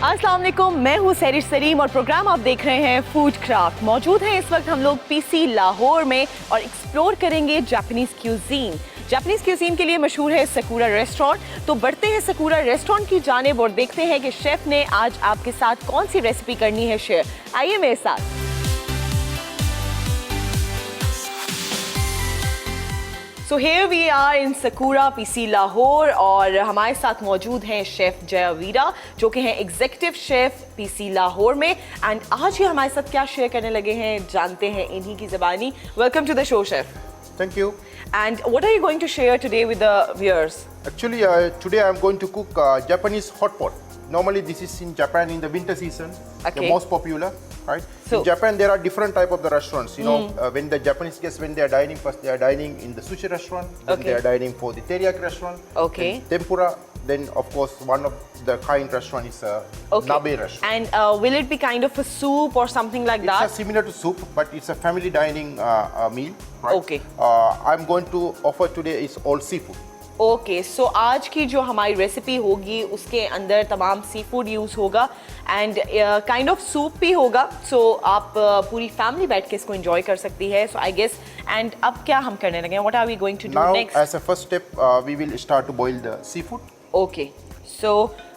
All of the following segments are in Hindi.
अस्सलाम वालेकुम, मैं हूँ सरिश सलीम और प्रोग्राम आप देख रहे हैं फूड क्राफ्ट। मौजूद हैं इस वक्त हम लोग पीसी लाहौर में और एक्सप्लोर करेंगे जापानीज क्यूजीन। जापानीज क्यूजीन के लिए मशहूर है सकूरा रेस्टोरेंट। तो बढ़ते हैं सकूरा रेस्टोरेंट की जानिब और देखते हैं कि शेफ ने आज आपके साथ कौन सी रेसिपी करनी है शेयर। आइए मेरे साथ। So here we are in Sakura PC Lahore और हमारे साथ मौजूद हैं शेफ जयावीरा जो कि हैं एग्जीक्यूटिव शेफ पीसी लाहौर में। एंड आज ये हमारे साथ क्या शेयर करने लगे हैं जानते हैं इन्हीं की ज़बानी। Welcome to the show chef. Thank you. And what are you going to share today with the viewers? Actually, today I'm going to cook Japanese hot pot. Normally, this is in Japan in the winter season. Okay. The most popular, right? So- in Japan, there are different type of the restaurants. You know, when the Japanese guests when they are dining, first they are dining in the sushi restaurant. Then Okay. they are dining for the teriyaki restaurant. Okay. Then tempura. Then of course one of the kind restaurant is Okay. Nabe restaurant. And will it be kind of a soup or something like It's that? similar to soup, but it's a family dining meal. Right? Okay. I'm going to offer today is all seafood. Okay so आज की जो हमारी रेसिपी होगी उसके अंदर तमाम सी फूड यूज़ होगा एंड काइंड ऑफ सूप भी होगा। सो आप पूरी फैमिली बैठ के इसको एंजॉय कर सकती है। सो आई गेस एंड अब क्या हम करने लगे हैं? What are we going to do Now, next? as a first step, we will start to boil the seafood. Okay so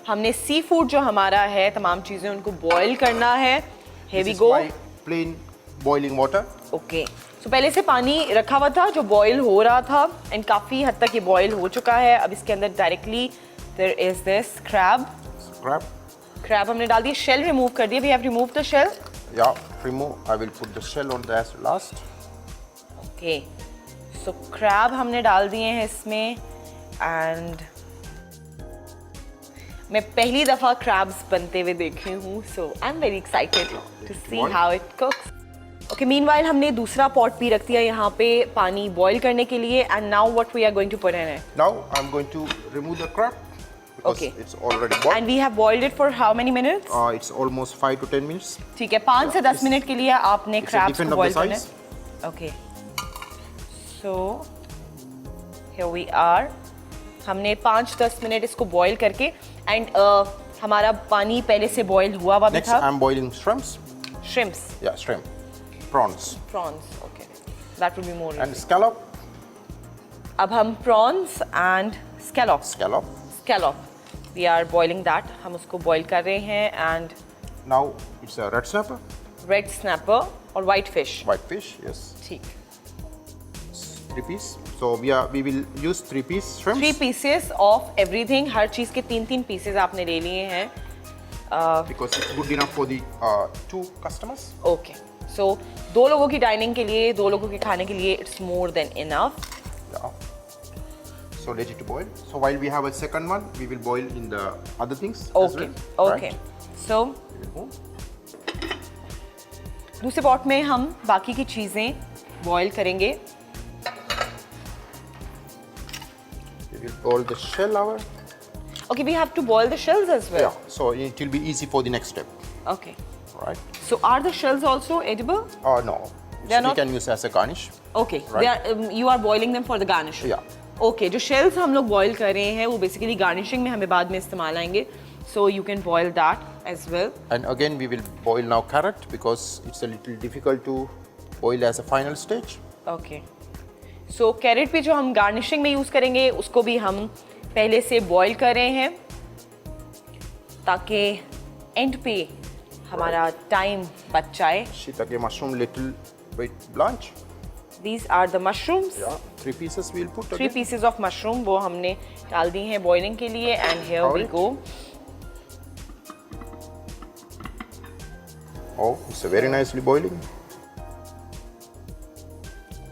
हमने सी फूड जो हमारा है तमाम चीज़ें उनको बॉयल करना है। Here we This is go. my plain boiling water. Okay so पहले से पानी रखा हुआ था जो बॉयल हो रहा था एंड काफ़ी हद तक ये बॉयल हो चुका है। अब इसके अंदर directly there is this crab. Crab. Crab हमने डाल दिया, शेल रिमूव कर दिया। We have remove the shell. Yeah, remove. I will put the shell on the last. Okay so crab हमने डाल दिए हैं इसमें एंड मैं पहली दफ़ा क्रैब्स बनते हुए देखे हूँ। So I am very excited to see how it cooks. Okay meanwhile हमने दूसरा पॉट भी रख दिया यहाँ पे पानी बॉईल करने के लिए। And now what we are going to put in it? Now I'm going to remove the crab because Okay. it's already boiled. And we have boiled it for how many minutes? It's almost 5 to 10 minutes. ठीक है, 5 से 10 मिनट के लिए आपने It's a क्रैब्स different को of the बॉईल करना size. है। Okay so here we are. हमने 5-10 मिनट इसको बॉईल करके एंड हमारा पानी पहले से बॉईल हुआ भी Next, था। I'm boiling shrimps. Shrimps, Yeah, shrimp, prawns, prawns, okay that will be more. and scallop. अब हम prawns and scallop we are boiling that. हम उसको बॉईल कर रहे हैं and Now it's a red snapper, red snapper और white fish. white fish. Yes, ठीक, 3 piece. So we will use 3 piece shrimps. 3 pieces of everything. हर चीज़ के 3-3 पीसेस आपने ले लिए हैं। Because it's good enough for the 2 customers. Okay so 2 लोगों की डाइनिंग के लिए, 2 लोगों के खाने के लिए it's more than enough. Yeah. So let it to boil. So while we have a second one, we will boil in the other things as okay well. Okay so We will move. दूसरे पॉट में हम बाकी की चीज़ें बॉईल करेंगे। We will boil the shell hour. Okay we have to boil the shells as well. Yeah. So it will be easy for the next step. Okay Right. So are the shells also edible? No. They are we not- can use as a garnish. Okay Right. They are you are boiling them for the garnish? Yeah. Okay जो शेल्स हम लोग बॉईल कर रहे हैं वो बेसिकली गार्निशिंग में हमें बाद में इस्तेमाल आएंगे। So you can boil that as well. And again, we will boil now carrot because it's a little difficult to boil as a final stage. Okay so carrot भी जो हम गार्निशिंग में यूज़ करेंगे उसको भी हम पहले से बॉईल कर रहे हैं ताकि एंड पे हमारा टाइम बच जाए। Shiitake mushroom little bit blanch. These are the mushrooms. Yeah. 3 pieces we'll put 3 again. Pieces of mushroom वो हमने डाल दी हैं बॉइलिंग के लिए and here we Alright. Go. Oh, it's a very nicely boiling.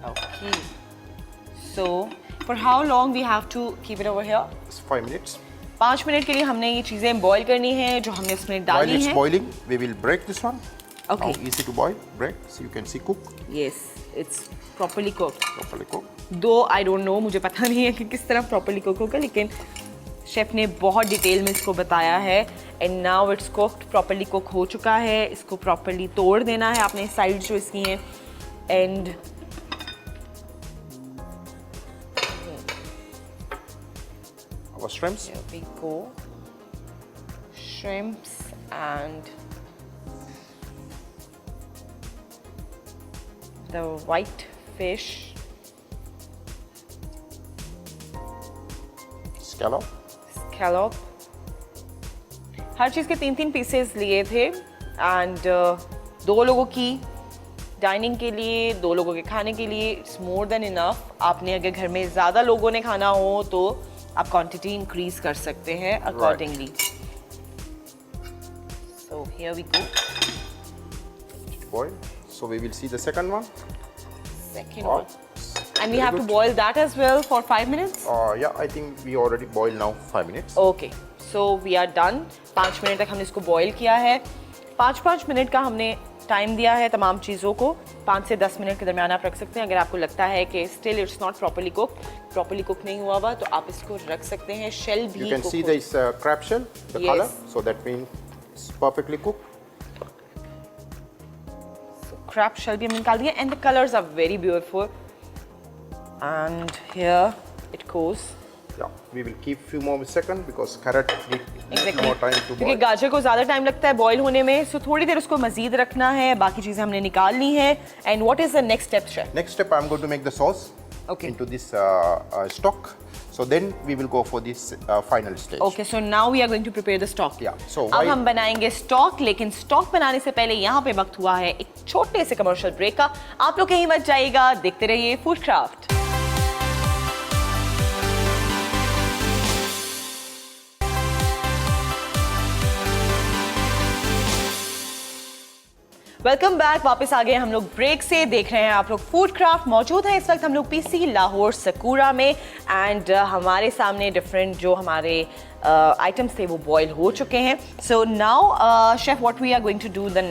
Okay so for how long we have to keep it over here? It's 5 minutes. 5 minute के लिए हमने ये चीज़ें बॉईल करनी है जो हमने इसमें While डाली it's हैं। boiling, we will break this one. Okay. Now easy to boil. Break, so you can see cook yes it's properly cooked. properly cooked. दो आई डोंट नो, मुझे पता नहीं है कि किस तरह प्रॉपर्ली कुक होगा, लेकिन शेफ़ ने बहुत डिटेल में इसको बताया है। And now it's cooked, properly cook हो चुका है। इसको प्रॉपर्ली तोड़ देना है आपने साइड जो इसकी हैं and Our shrimps. here we go. Shrimps and the white fish, scallop. हर चीज़ के 3-3 पीसेस लिए थे एंड 2 लोगों की डाइनिंग के लिए, 2 लोगों के खाने के लिए इट्स मोर देन इनफ। आपने अगर घर में ज़्यादा लोगों ने खाना हो तो आप क्वांटिटी इंक्रीज कर सकते हैं accordingly. So here we go. Boil. So we will see the second one. Second one. And we have to boil that as well for 5 minutes? Yeah, I think we already boiled now 5 minutes. Okay. So we are done. 5 minute तक हमने इसको बॉईल किया है। 5-5 मिनट का हमने टाइम दिया है तमाम चीज़ों को। 5 से 10 मिनट के दरमियान आप रख सकते हैं। अगर आपको लगता है कि still it's not properly cook नहीं हुआ हुआ तो आप इसको रख सकते हैं। शेल भी You can see this crab shell, the Yes. color. So that means it's perfectly cooked. Crab shell भी हमने निकाल दिया and the colours are very beautiful and here it goes. Yeah, we will keep few more seconds because carrot need more time to क्योंकि boil. गाजर को ज़्यादा टाइम लगता है बॉईल होने में, सो थोड़ी देर उसको मज़ीद रखना है। बाकी चीज़ें हमने निकाल ली हैं। And what is the next step chef? Next step, I'm going to make the sauce into this stock. So then we will go for this final stage. Okay, so now we are going to prepare the stock. Yeah, so अब हम बनाएंगे स्टॉक, लेकिन स्टॉक बनाने से पहले यहाँ पे वक्त हुआ है एक छोटे से कमर्शियल ब्रेक का। आप लोग कहीं मत जाइएगा, देखते रहिए फूड क्राफ्ट। Welcome back. वापस आ गए हम लोग ब्रेक से। देख रहे हैं आप लोग फूड क्राफ्ट। मौजूद हैं इस वक्त हम लोग पीसी लाहौर सकूरा में एंड हमारे सामने डिफरेंट जो हमारे आइटम्स थे वो बॉयल हो चुके हैं। So now chef what we are going to do then,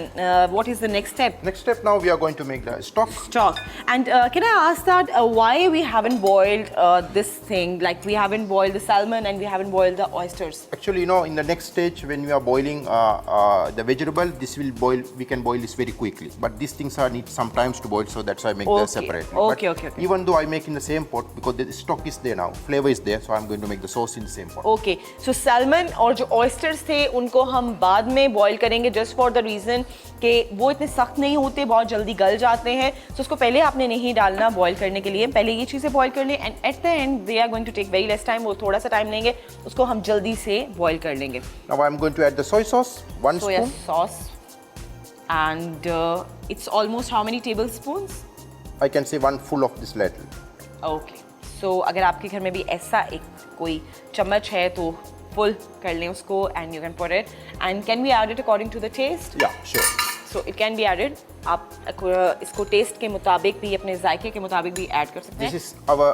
what is the next step? Next step, now we are going to make the stock. Stock. And can I ask that why we haven't boiled this thing? Like we haven't boiled the salmon and we haven't boiled the oysters. Actually, in the next stage when we are boiling the vegetable, this will boil. We can boil this very quickly. But these things need some times to boil, so that's why I make them separately. Okay, but okay. Even though I make in the same pot because the stock is there now, flavor is there, so I'm going to make the sauce in the same pot. Okay. So salmon और जो ऑयस्टर्स थे उनको हम बाद में बॉईल करेंगे जस्ट फॉर द रीज़न कि वो इतने सख्त नहीं होते, बहुत जल्दी गल जाते हैं। सो उसको पहले आपने नहीं डालना बॉईल करने के लिए, पहले ये चीज़ें बॉईल कर लें and at the end they are going to take very less time. वो थोड़ा सा टाइम लेंगे, उसको हम जल्दी से बॉईल कर लेंगे। Now I'm going to add the soy sauce, 1 soya spoon. Sauce and it's almost how many tablespoons? I can say 1 full of this ladle. Okay, so अगर आपके घर में भी ऐसा एक कोई चम्मच है तो फुल कर लें उसको and you can put it. And can we add it according to the taste? Yeah, sure. So it can be added. आप इसको टेस्ट के मुताबिक भी, अपने जायके के मुताबिक भी ऐड कर सकते हैं। This is our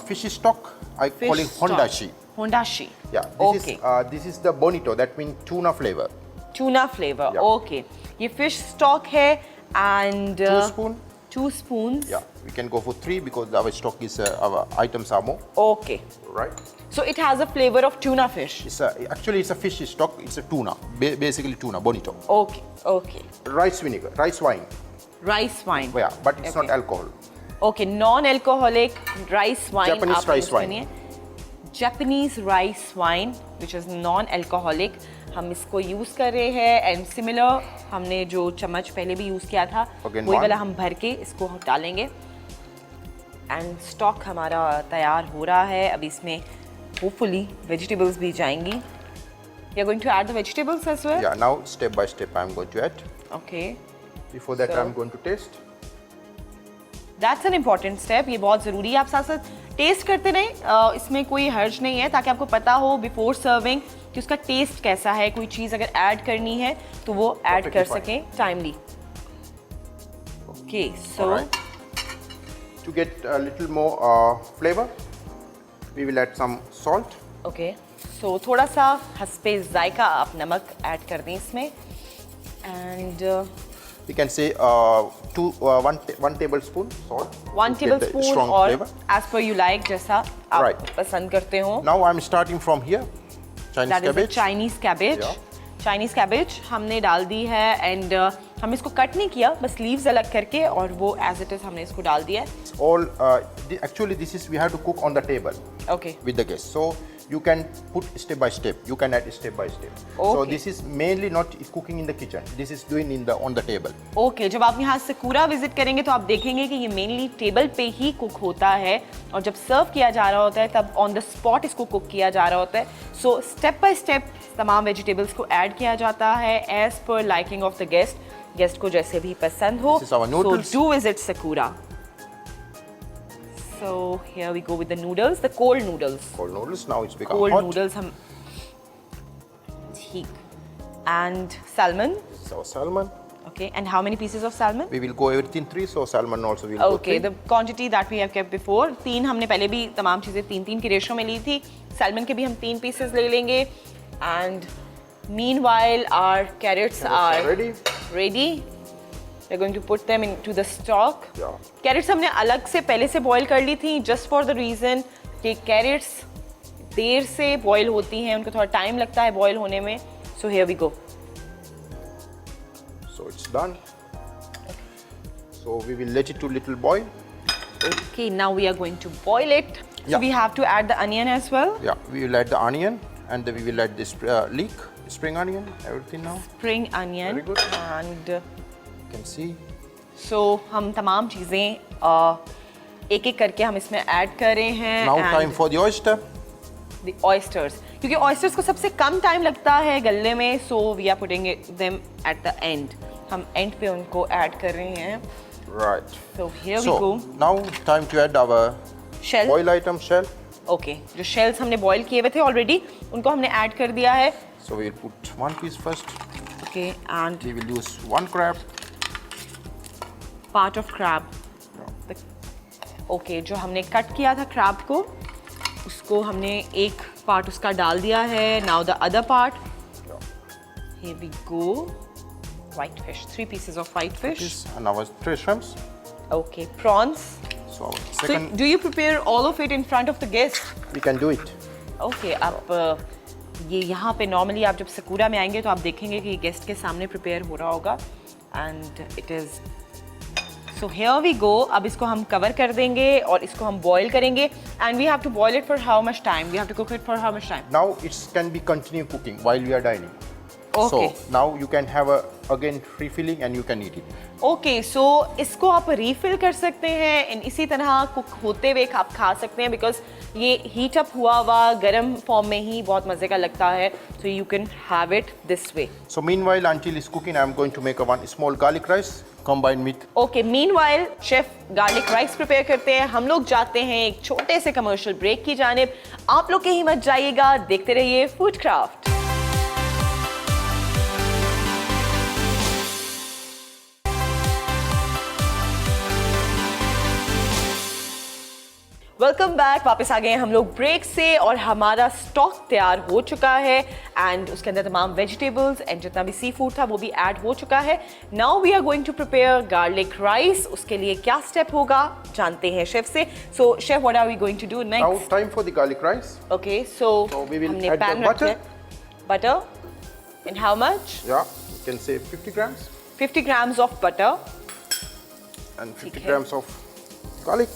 fish stock. I call it hondashi. Hondashi. Yeah. Okay. This is the bonito. That means tuna flavor. Tuna flavor. Yeah. Okay. ये fish stock है and 2 spoon. 2 spoons. Yeah. We can go for 3 because our stock is our items are more. Okay. Right. So it has a flavor of tuna fish. Actually it's a fish stock. It's a tuna. Basically tuna bonito. Okay. Okay. Rice vinegar, rice wine. Rice wine. Yeah, but it's not alcohol. Okay. Non-alcoholic rice wine. Japanese आप rice use wine. करिए। Japanese rice wine, which is non-alcoholic. हम इसको यूज़ कर रहे हैं एंड सिमिलर हमने जो चम्मच पहले भी यूज़ किया था वही वाला हम भर के इसको डालेंगे एंड स्टॉक हमारा तैयार हो रहा है। अब इसमें होपफुली वेजिटेबल्स भी जाएंगी। You are going to add the vegetables as well? Yeah, now step by step I'm going to add. Okay, Before that I'm going to taste. That's an important step. ये बहुत ज़रूरी है। आप साथ साथ टेस्ट करते रहें, इसमें कोई हर्ज नहीं है, ताकि आपको पता हो बिफोर सर्विंग कि उसका टेस्ट कैसा है। कोई चीज़ अगर ऐड करनी है तो वो ऐड कर सकें timely. Okay, so To get a little more flavor, we will add some salt. Okay, so थोड़ा सा हस्बे जायका आप नमक ऐड कर दें इसमें and We can say 1 tablespoon salt. 1 to get the tablespoon strong और flavor. As per you like, जैसा आप Right. पसंद करते हो। Now I'm starting from here. Chinese That is the cabbage. Chinese cabbage. Yeah. Chinese cabbage हमने डाल दी है एंड हम इसको कट नहीं किया, बस लीव्स अलग करके और वो एज इट इज हमने इसको डाल दिया है। All actually this is we have to cook on the table okay, with the guests. So you can put step by step. You can add step by step. So Okay. this is mainly not cooking in the kitchen. This is doing in the on the table. Okay जब आप यहाँ सकूरा विजिट करेंगे तो आप देखेंगे कि ये मेनली टेबल पे ही कुक होता है और जब सर्व किया जा रहा होता है तब ऑन द स्पॉट इसको कुक किया जा रहा होता है. सो स्टेप बाय स्टेप तमाम वेजिटेबल्स को ऐड किया जाता है as per liking of the guest को जैसे भी पसंद हो. This is our noodles. So do visit Sakura. So here we go with the noodles, the cold noodles. Cold noodles. Now it's become Cold hot. noodles हम ठीक. And salmon. So salmon. Okay, and how many pieces of salmon? We will go everything 3. So salmon also will go Okay, 3. the quantity that we have kept before. 3 हमने पहले भी तमाम चीज़ें 3-3 की रेशो में ली थी. Salmon के भी हम 3 pieces ले लेंगे. And meanwhile our carrots are ready. We're going to put them into the stock. Yeah. Carrots हमने अलग से पहले से boil कर ली थी just for the reason कि carrots देर से boil होती हैं, उनको थोड़ा time लगता है boil होने में. So here we go. So it's done. So we will let it to little boil. Okay, now we are going to boil it. So Yeah. we have to add the onion as well. Yeah, we will add the onion and then we will add this spring onion, everything now. Spring onion. Very good. And You can see. so हम तमाम चीज़ें एक-एक करके हम इसमें ऐड कर रहे हैं. Now and time for the oyster. the oysters. क्योंकि oysters को सबसे कम टाइम लगता है गलने में, so we are putting them at the end. हम end पे उनको ऐड कर रहे हैं. Right. So here we So go. now time to add our Shell. boil item shell. Okay, जो shells हमने boil किए हुए थे already, उनको हमने ऐड कर दिया है. So we will put one piece first. Okay, and We will use one crab. part of crab. Okay, जो हमने कट किया था crab को, उसको हमने एक पार्ट उसका डाल दिया है. Now the other part. Here we go. White fish, 3 pieces of white fish. This and our 3 shrimps. Okay, prawns. So our So second, do you prepare all of it in front of the guest? we can do it. Okay, आप ये यहाँ पे normally आप जब सकूरा में आएंगे तो आप देखेंगे कि गेस्ट के सामने प्रिपेयर हो रहा होगा. And it is. So here we go. अब इसको हम कवर कर देंगे और इसको हम बॉईल करेंगे. And we have to boil it for how much time? We have to cook it for how much time? Now it can be continue cooking while we are dining. Okay. So now you can have again refilling and you can eat it. Okay, so इसको आप refill कर सकते हैं and इसी तरह कुक होते हुए आप खा सकते हैं because ये heat up हुआ हुआ गर्म फॉर्म में ही बहुत मज़े का लगता है. So you can have it this way. So meanwhile, until it's cooking, I'm going to make one small garlic rice combined with. Okay, meanwhile chef garlic rice prepare करते हैं. हम लोग जाते हैं एक छोटे से कमर्शियल ब्रेक की जानिब. आप लोग कहीं मत जाइएगा, देखते रहिए फूड क्राफ्ट. Welcome back. वापस आ गए हैं हम लोग ब्रेक से और हमारा स्टॉक तैयार हो चुका है एंड उसके अंदर तमाम वेजिटेबल्स एंड जितना भी सी फूड था वो भी ऐड हो चुका है. Now we are going to prepare garlic rice. उसके लिए क्या स्टेप होगा जानते हैं शेफ से. So chef, what are we going to do Now next? time for the garlic rice. Okay, so So we will हमने add the पैन butter. रखा butter and how much? Yeah, you can say 50 grams 50 grams of butter and 50 Okay. grams of garlic.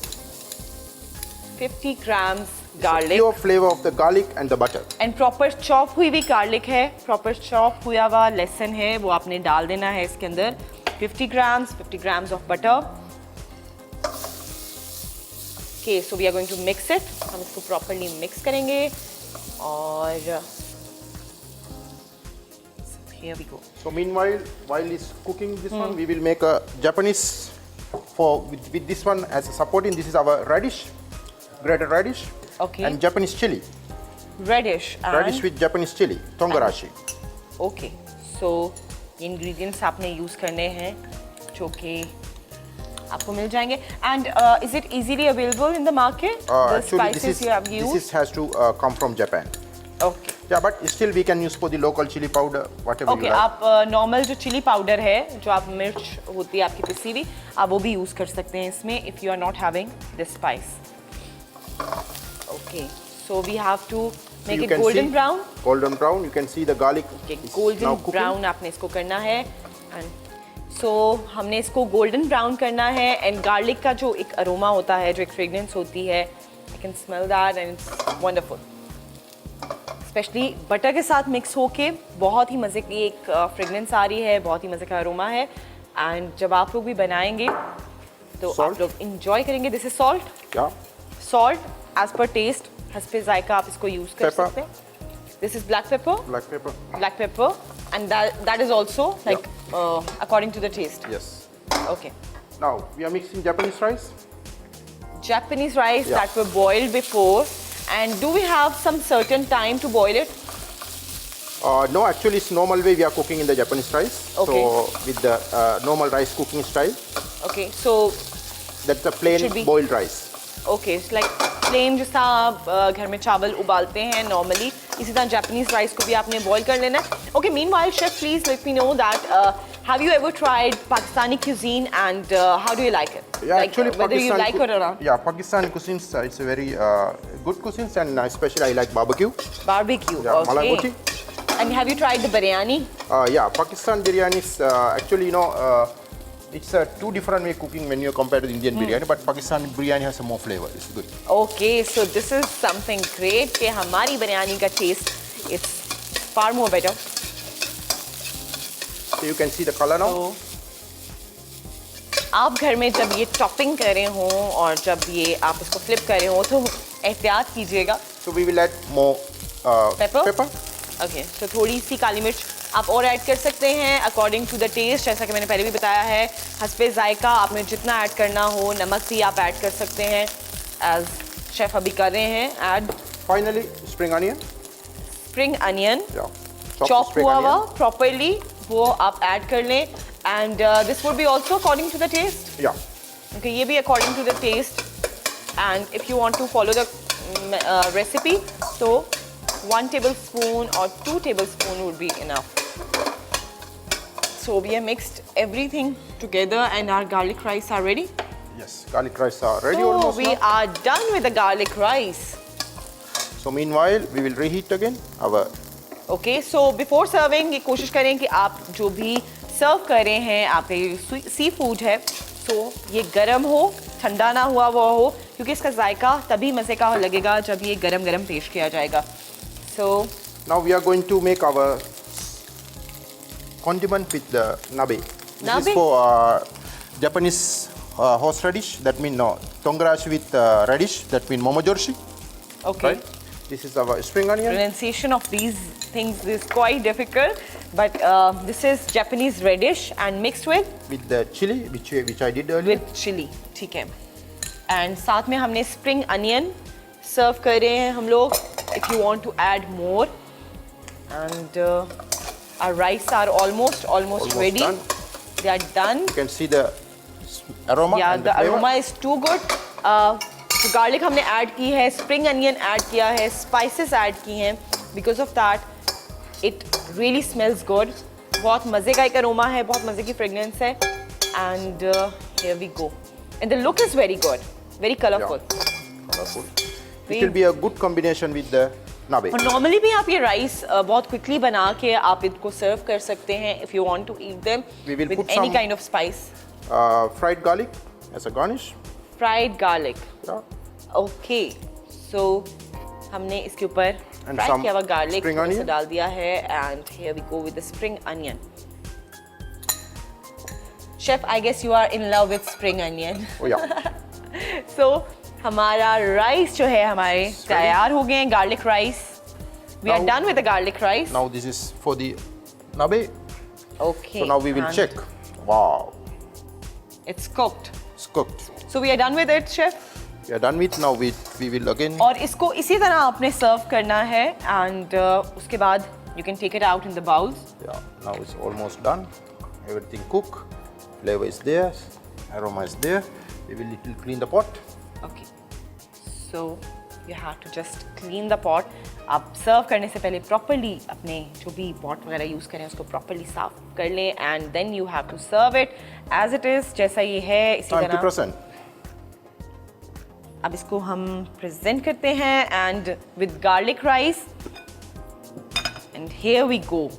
50 grams So garlic pure flavor of the garlic and the butter. And proper chop हुई हुई गार्लिक है. प्रॉपर चॉप हुआ हुआ लहसुन है वो आपने डाल देना है इसके अंदर. 50 grams of butter. Okay, so we are going to mix it. हम इसको properly mix करेंगे और here we go. So meanwhile, while it's cooking this one, we will make a Japanese with this one as a supporting. This is our radish, grated radish. Okay. And Japanese chili. Reddish and Radish with Japanese chili, tongarashi. okay, so ingredients आपने use करने हैं जो कि आपको मिल जाएंगे. And is it easily available in the market? The Actually, spices you have used? has to come from Japan. Okay. Yeah, but still we can use for the local chili powder, whatever Okay, you like. आप नॉर्मल जो चिली पाउडर है जो आप मिर्च होती है आपकी पिसी हुई आप वो भी यूज़ कर सकते हैं इसमें if you are not having this spice. Okay, so we have to So make you it can golden see brown. Golden brown. You can see the garlic. Okay, is now golden cooking. brown आपने इसको करना है and so हमने इसको golden brown करना है and garlic का जो एक अरोमा होता है जो एक fragrance होती है I can smell that and it's wonderful. Specially butter के साथ मिक्स होके बहुत ही मज़े की एक फ्रेगनेंस आ रही है, बहुत ही मज़े का अरोमा है। एंड जब आप लोग भी बनाएंगे तो Salt. आप लोग इंजॉय करेंगे। This is salt, Yeah. Salt as per taste, हस्बे जायका आप इसको यूज़ कर Pepper. सकते हैं। This is black pepper, Black pepper. black pepper, and that is also like according to the taste. Yes. Okay. Now we are mixing Japanese rice. Japanese rice Yeah. that were boiled before, and do we have some certain time to boil it? No, actually it's normal way we are cooking in the Japanese rice. Okay. So with the normal rice cooking style, Okay, so that's the plain Should be- boiled rice. okay, it's like plain जिस तरह आप घर में चावल उबालते हैं normally, इसी तरह Japanese rice को भी आपने boil कर लेना है। Okay, meanwhile, chef, please let me know that have you ever tried Pakistani cuisine and how do you like it? Yeah, Like, actually whether you Pakistan like it or not. Yeah, Pakistani cuisine it's a very good cuisine, and especially I like barbecue. Barbecue, Yeah, okay. Malagoti. And have you tried the biryani? Yeah, Pakistan biryani is actually it's a two different way cooking when you compare to the Indian biryani, but Pakistani biryani has a more flavor. It's good. Okay, so this is something great कि हमारी बिरयानी का taste it's far more better. So you can see the color now. तो आप घर में जब ये टॉपिंग कर रहे हो और जब ये आप इसको फ्लिप कर रहे हो तो एहतियात कीजिएगा। So we will add more Pepper? pepper. Okay, तो थोड़ी सी काली मिर्च आप और ऐड कर सकते हैं अकॉर्डिंग टू द टेस्ट, जैसा कि मैंने पहले भी बताया है। हस्बे जायका आपने जितना ऐड करना हो, नमक भी आप ऐड कर सकते हैं एज शेफ अभी कर रहे हैं add. Finally, spring onion. Spring onion Yeah. Chop spring हुआ हुआ onion. प्रॉपरली वो आप ऐड कर लें and this would be also according to the taste. Yeah. Okay, ये भी according to the taste and if you want to follow the recipe तो 1 tablespoon or 2 tablespoon would be enough. So we have mixed everything together and our garlic rice are ready. Yes. Garlic rice are ready So almost we now. are done with the garlic rice. So meanwhile, we will reheat again our. Okay, so before serving ये कोशिश करें कि आप जो भी सर्व कर रहे हैं आपके सी फूड है तो ये गरम हो, ठंडा ना हुआ हो, क्योंकि इसका जायका तभी मज़े का लगेगा जब ये गरम गरम पेश किया जाएगा। So Now we are going to make our condiment with the nabe. This Nabe? is for Japanese horseradish. That means tongarashi with radish. That means momojorshi. okay. Right? This is our spring onion. Pronunciation of these things is quite difficult, but this is Japanese radish and mixed With the chili, which I did earlier. with chili, ठीक है। And साथ में हमने spring onion सर्व कर रहे हैं हम लोग। If you want to add more, and our rice are almost ready. done. They are done. You can see the aroma. Yeah, and the flavor. aroma is too good. जो garlic हमने ऐड की है, spring onion ऐड किया है, spices ऐड की हैं, because of that it really smells good. बहुत मज़े का एक aroma है, बहुत मज़े की fragrance है, and here we go. And the look is very good, very colorful. Colorful. It will be a good combination with the nabe. और नॉर्मली भी आप ये राइस बहुत क्विकली बना के आप इनको सर्व कर सकते हैं if you want to eat them We will with put any some- kind of spice. Fried garlic as a garnish. Fried garlic. Yeah. Okay, so हमने इसके ऊपर And फ्राई some किया हुआ गार्लिक spring onion. डाल दिया है and here we go with the spring onion. Chef, I guess you are in love with spring onion. Oh yeah. So हमारा राइस जो है हमारे तैयार हो गए हैं, garlic rice. We are Now- done with the garlic rice. Now this is for the nabe. Okay. So now we will and check. Wow. It's cooked. It's cooked. So we are done with it, chef. We are done with. Now we will again. और इसको इसी तरह आपने सर्व करना है and उसके बाद you can take it out in the bowls. Yeah. Now it's almost done. Everything cook. Flavor is there. Aroma is there. We will little clean the pot. Okay. So you have to just clean the pot. आप सर्व करने से पहले प्रॉपरली अपने जो भी पॉट वगैरह यूज़ करें उसको प्रॉपरली साफ कर लें and then you have to serve it as it is, जैसा ये है इसी Time to तरह। present. अब इसको हम प्रेजेंट करते हैं and with garlic rice and here we go.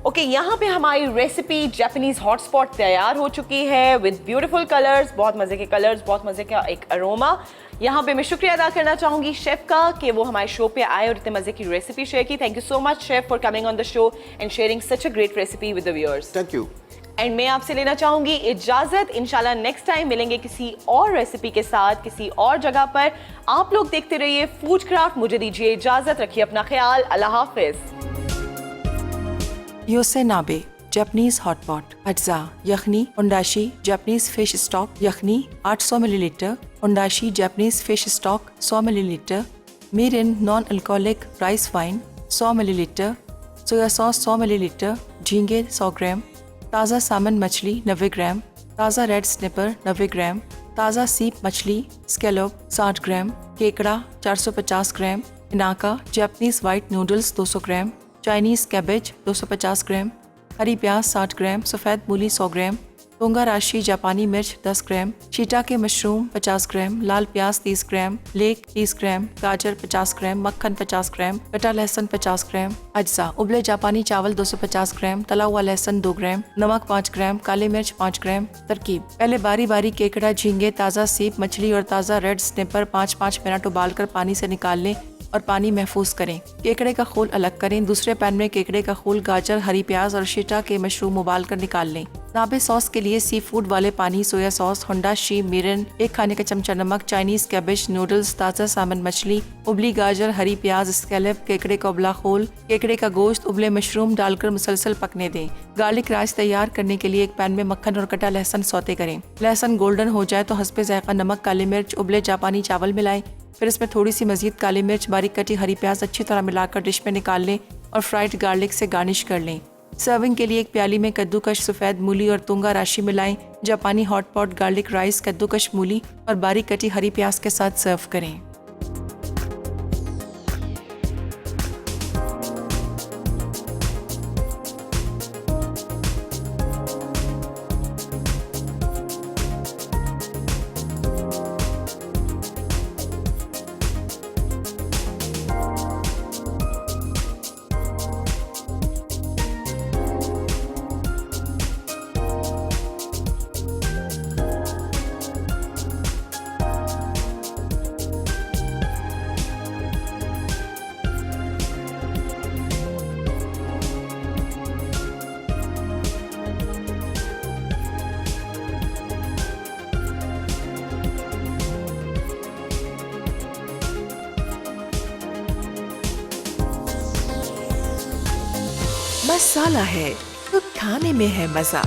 Okay, यहाँ पे हमारी रेसिपी जापानीज हॉटस्पॉट तैयार हो चुकी है विद ब्यूटीफुल कलर्स, बहुत मज़े के कलर्स, बहुत मज़े का एक अरोमा। यहाँ पे मैं शुक्रिया अदा करना चाहूंगी शेफ का कि वो हमारे शो पे आए और इतने मजे की रेसिपी शेयर की। Thank you so much chef for coming on the show and sharing such a great recipe with the viewers. Thank you. And मैं आपसे लेना चाहूंगी इजाजत। इंशाल्लाह नेक्स्ट टाइम मिलेंगे किसी और रेसिपी के साथ किसी और जगह पर। आप लोग देखते रहिए फूड क्राफ्ट। मुझे दीजिए इजाजत, रखिए अपना ख्याल। अल्लाह हाफिज। योसेनाबे जापानीज हॉट पॉट, अज्जा यखनी, ओंडाशी जापानीज फिश स्टॉक यखनी 800 millilitre, ondashi Japanese fish stock 100 millilitre, mirin non alcoholic rice wine 100 millilitre, soya sauce 100 millilitre, झींगे 100 ग्राम, ताज़ा सामन मछली 90 ग्राम, ताज़ा रेड स्निपर 90 ग्राम, ताज़ा सीप मछली स्कैलोप 60 ग्राम, केकड़ा 450 ग्राम, इनाका जापानीज वाइट नूडल्स 200 ग्राम, चाइनीज़ कैबेज 250 ग्राम, हरी प्याज 60 ग्राम, सफ़ेद मूली 100 ग्राम, तोंगा राशि जापानी मिर्च 10 ग्राम, शीटा के मशरूम 50 ग्राम, लाल प्याज 30 ग्राम, लेक 30 ग्राम, गाजर 50 ग्राम, मक्खन 50 ग्राम, कटा लहसुन 50 ग्राम, अज्जा उबले जापानी चावल 250 ग्राम, तला हुआ लहसुन 2 ग्राम, नमक 5 ग्राम, काली मिर्च 5 ग्राम। तरकीब: पहले बारी बारी केकड़ा, झींगे, ताज़ा सीप मछली और ताज़ा रेड स्निपर 5-5 मिनट उबालकर पानी से निकाल लें और पानी महफूज करें। केकड़े का खोल अलग करें। दूसरे पैन में केकड़े का खोल, गाजर, हरी प्याज और शीटा के मशरूम उबाल कर निकाल लें। नाबे सॉस के लिए सी फूड वाले पानी, सोया सॉस, होंडाशी, मिरिन, 1 खाने का चमचा नमक, चाइनीज कैबेज, नूडल्स, ताज़ा सामन मछली, उबली गाजर, हरी प्याज, स्कैलप, केकड़े का उबला खोल, केकड़े का गोश्त, उबले मशरूम डालकर मुसलसल पकने दें। गार्लिक राइस तैयार करने के लिए एक पैन में मक्खन और कटा लहसुन सौते करें। लहसुन गोल्डन हो जाए तो हस्बे जायका नमक, काली मिर्च, उबले जापानी चावल मिलाएं। फिर इसमें थोड़ी सी मजीद काली मिर्च, बारीक कटी हरी प्याज अच्छी तरह मिलाकर डिश में निकाल लें और फ्राइड गार्लिक से गार्निश कर लें। सर्विंग के लिए एक प्याली में कद्दूकश सफ़ेद मूली और तोंगा राशि मिलाएं। जापानी हॉट पॉट गार्लिक राइस, कद्दूकश मूली और बारीक कटी हरी प्याज के साथ सर्व करें। मसाला है तो खाने में है मजा।